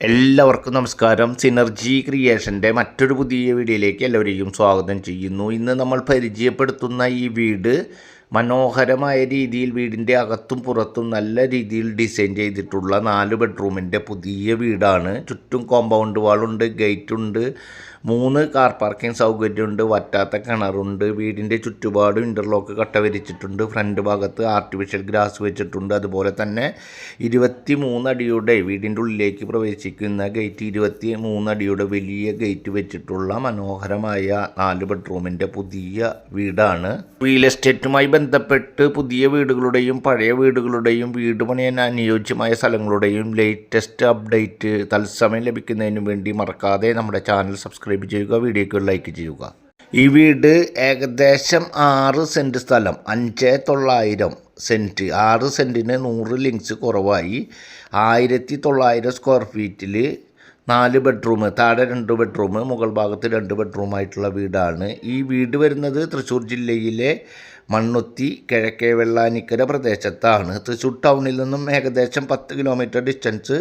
എല്ലാവർക്കും നമസ്കാരം. സിനർജി ക്രിയേഷൻ്റെ മറ്റൊരു പുതിയ വീഡിയോയിലേക്ക് എല്ലാവരെയും സ്വാഗതം ചെയ്യുന്നു. ഇന്ന് നമ്മൾ പരിചയപ്പെടുത്തുന്ന ഈ വീട് മനോഹരമായ രീതിയിൽ വീടിൻ്റെ അകത്തും പുറത്തും നല്ല രീതിയിൽ ഡിസൈൻ ചെയ്തിട്ടുള്ള 4 ബെഡ്റൂമിൻ്റെ പുതിയ വീടാണ്. ചുറ്റും കോമ്പൗണ്ട് വാളുണ്ട്, ഗേറ്റുണ്ട്, 3 കാർ പാർക്കിംഗ് സൗകര്യമുണ്ട്, വറ്റാത്ത കിണറുണ്ട്. വീടിൻ്റെ ചുറ്റുപാടും ഇൻ്റർലോക്ക് കട്ട വിരിച്ചിട്ടുണ്ട്. ഫ്രണ്ട് ഭാഗത്ത് ആർട്ടിഫിഷ്യൽ ഗ്രാസ് വെച്ചിട്ടുണ്ട്. അതുപോലെ തന്നെ 23 അടിയുടെ വീടിൻ്റെ ഉള്ളിലേക്ക് പ്രവേശിക്കുന്ന ഗേറ്റ്, 23 അടിയുടെ വലിയ ഗേറ്റ് വെച്ചിട്ടുള്ള മനോഹരമായ 4 ബെഡ്റൂമിൻ്റെ പുതിയ വീടാണ്. റിയൽ എസ്റ്റേറ്റുമായി ബന്ധപ്പെട്ട് പുതിയ വീടുകളുടെയും പഴയ വീടുകളുടെയും വീട് പണിയാൻ അനുയോജ്യമായ സ്ഥലങ്ങളുടെയും ലേറ്റസ്റ്റ് അപ്ഡേറ്റ് തത്സമയം ലഭിക്കുന്നതിന് വേണ്ടി മറക്കാതെ നമ്മുടെ ചാനൽ സബ്സ്ക്രൈബ് ചെയ്യുക, വീഡിയോയ്ക്ക് ലൈക്ക് ചെയ്യുക. ഈ വീട് ഏകദേശം 6 സെൻറ്റ് സ്ഥലം, 5,900 സെൻറ്റ്, 6 സെൻറ്റിന് 100 ലിങ്സ് കുറവായി 1900 സ്ക്വയർ ഫീറ്റിൽ 4 ബെഡ്റൂം, താഴെ 2 ബെഡ്റൂം, മുകൾ ഭാഗത്ത് 2 ബെഡ്റൂമായിട്ടുള്ള വീടാണ്. ഈ വീട് വരുന്നത് തൃശ്ശൂർ ജില്ലയിലെ മണ്ണുത്തി കിഴക്കേ വെള്ളാനിക്കര പ്രദേശത്താണ്. തൃശ്ശൂർ ടൗണിൽ നിന്നും ഏകദേശം 10 കിലോമീറ്റർ ഡിസ്റ്റൻസ്,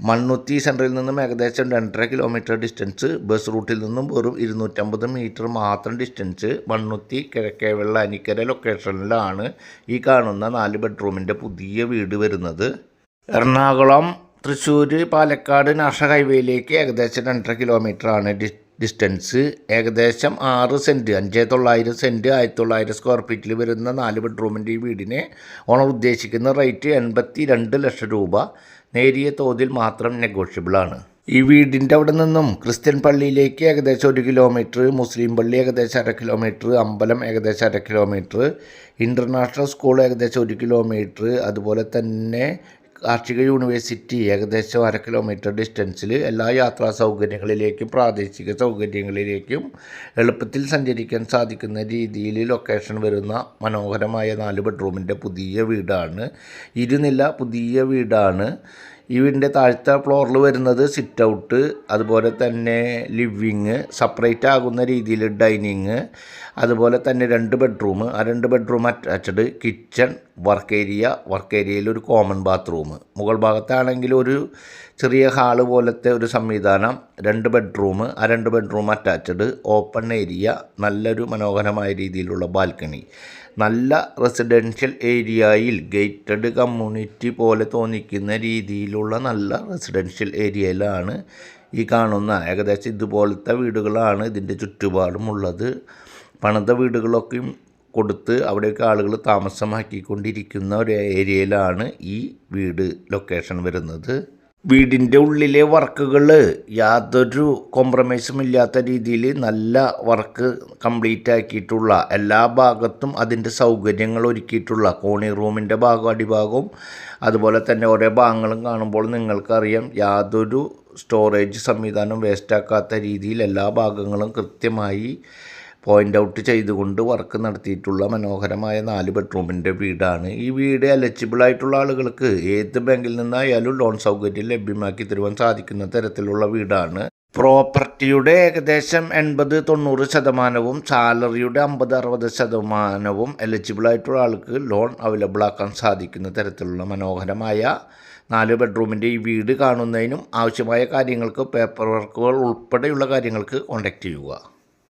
മണ്ണുത്തി സെൻറ്ററിൽ നിന്നും ഏകദേശം 2.5 കിലോമീറ്റർ ഡിസ്റ്റൻസ്, ബസ് റൂട്ടിൽ നിന്നും വെറും 250 മീറ്റർ മാത്രം ഡിസ്റ്റൻസ്, മണ്ണുത്തി കിഴക്കേ വെള്ളാനിക്കര ലൊക്കേഷനിലാണ് ഈ കാണുന്ന 4 ബെഡ്റൂമിൻ്റെ പുതിയ വീട് വരുന്നത്. എറണാകുളം, തൃശ്ശൂർ, പാലക്കാട് നാഷണൽ ഹൈവേയിലേക്ക് ഏകദേശം 2.5 കിലോമീറ്ററാണ് ഡിസ്റ്റൻസ്. ഏകദേശം 6 സെൻറ്റ്, 5,900 സെൻറ്റ്, 1900 സ്ക്വയർ ഫീറ്റിൽ വരുന്ന 4 ബെഡ്റൂമിൻ്റെ ഈ വീടിന് ഓണർ ഉദ്ദേശിക്കുന്ന റേറ്റ് 82 ലക്ഷം രൂപ. നേരിയ തോതിൽ മാത്രം നെഗോഷ്യബിളാണ്. ഈ വീടിൻ്റെ അവിടെ നിന്നും ക്രിസ്ത്യൻ പള്ളിയിലേക്ക് ഏകദേശം 1 കിലോമീറ്റർ, മുസ്ലിം പള്ളി ഏകദേശം 1/2 കിലോമീറ്റർ, അമ്പലം ഏകദേശം 1/2 കിലോമീറ്റർ, ഇൻ്റർനാഷണൽ സ്കൂൾ ഏകദേശം 1 കിലോമീറ്റർ, അതുപോലെ തന്നെ കാർഷിക യൂണിവേഴ്സിറ്റി ഏകദേശം 1/2 കിലോമീറ്റർ ഡിസ്റ്റൻസിൽ എല്ലാ യാത്രാ സൗകര്യങ്ങളിലേക്കും പ്രാദേശിക സൗകര്യങ്ങളിലേക്കും എളുപ്പത്തിൽ സഞ്ചരിക്കാൻ സാധിക്കുന്ന രീതിയിൽ ലൊക്കേഷൻ വരുന്ന മനോഹരമായ 4 ബെഡ്റൂമിൻ്റെ പുതിയ വീടാണ്. ഇരുനില പുതിയ വീടാണ്. ഈ വീടിൻ്റെ താഴത്തെ ഫ്ലോറിൽ വരുന്നത് സിറ്റ് ഔട്ട്, അതുപോലെ തന്നെ ലിവിങ്, സെപ്പറേറ്റ് ആകുന്ന രീതിയിൽ ഡൈനിങ്, അതുപോലെ തന്നെ 2 ബെഡ്റൂം, ആ 2 ബെഡ്റൂം അറ്റാച്ച്ഡ്, കിച്ചൺ, വർക്ക് ഏരിയയിൽ ഒരു കോമൺ ബാത്റൂം, മുകൾ ഭാഗത്താണെങ്കിൽ ഒരു ചെറിയ ഹാള് പോലത്തെ ഒരു സംവിധാനം, 2 ബെഡ്റൂം, ആ 2 ബെഡ്റൂം അറ്റാച്ച്ഡ്, ഓപ്പൺ ഏരിയ, നല്ലൊരു മനോഹരമായ രീതിയിലുള്ള ബാൽക്കണി, നല്ല റെസിഡൻഷ്യൽ ഏരിയയിൽ ഗേറ്റഡ് കമ്മ്യൂണിറ്റി പോലെ തോന്നിക്കുന്ന രീതിയിലുള്ള നല്ല റെസിഡൻഷ്യൽ ഏരിയയിലാണ് ഈ കാണുന്ന ഏകദേശം ഇതുപോലത്തെ വീടുകളാണ് ഇതിൻ്റെ ചുറ്റുപാടുമുള്ളത്. പണിത വീടുകളൊക്കെയും കൊടുത്ത് അവിടെയൊക്കെ ആളുകൾ താമസമാക്കിക്കൊണ്ടിരിക്കുന്ന ഒരു ഏരിയയിലാണ് ഈ വീട് ലൊക്കേഷൻ വരുന്നത്. വീടിൻ്റെ ഉള്ളിലെ വർക്കുകൾ യാതൊരു കോംപ്രമൈസും ഇല്ലാത്ത രീതിയിൽ നല്ല വർക്ക് കംപ്ലീറ്റ് ആക്കിയിട്ടുള്ള, എല്ലാ ഭാഗത്തും അതിൻ്റെ സൗകര്യങ്ങൾ ഒരുക്കിയിട്ടുള്ള, കോണി റൂമിൻ്റെ ഭാഗം അടിഭാഗവും അതുപോലെ തന്നെ ഓരോ ഭാഗങ്ങളും കാണുമ്പോൾ നിങ്ങൾക്കറിയാം യാതൊരു സ്റ്റോറേജ് സംവിധാനം വേസ്റ്റാക്കാത്ത രീതിയിൽ എല്ലാ ഭാഗങ്ങളും കൃത്യമായി പോയിൻ്റ് ഔട്ട് ചെയ്തുകൊണ്ട് വർക്ക് നടത്തിയിട്ടുള്ള മനോഹരമായ 4 ബെഡ്റൂമിൻ്റെ വീടാണ്. ഈ വീട് എലിജിബിളായിട്ടുള്ള ആളുകൾക്ക് ഏത് ബാങ്കിൽ നിന്നായാലും ലോൺ സൗകര്യം ലഭ്യമാക്കി തരുവാൻ സാധിക്കുന്ന തരത്തിലുള്ള വീടാണ്. പ്രോപ്പർട്ടിയുടെ ഏകദേശം 80-90%, സാലറിയുടെ 50-60% എലിജിബിളായിട്ടുള്ള ആൾക്ക് ലോൺ അവൈലബിൾ ആക്കാൻ സാധിക്കുന്ന തരത്തിലുള്ള മനോഹരമായ 4 ബെഡ്റൂമിൻ്റെ ഈ വീട് കാണുന്നതിനും ആവശ്യമായ കാര്യങ്ങൾക്ക്, പേപ്പർ വർക്കുകൾ ഉൾപ്പെടെയുള്ള കാര്യങ്ങൾക്ക് കോൺടാക്റ്റ് ചെയ്യുക.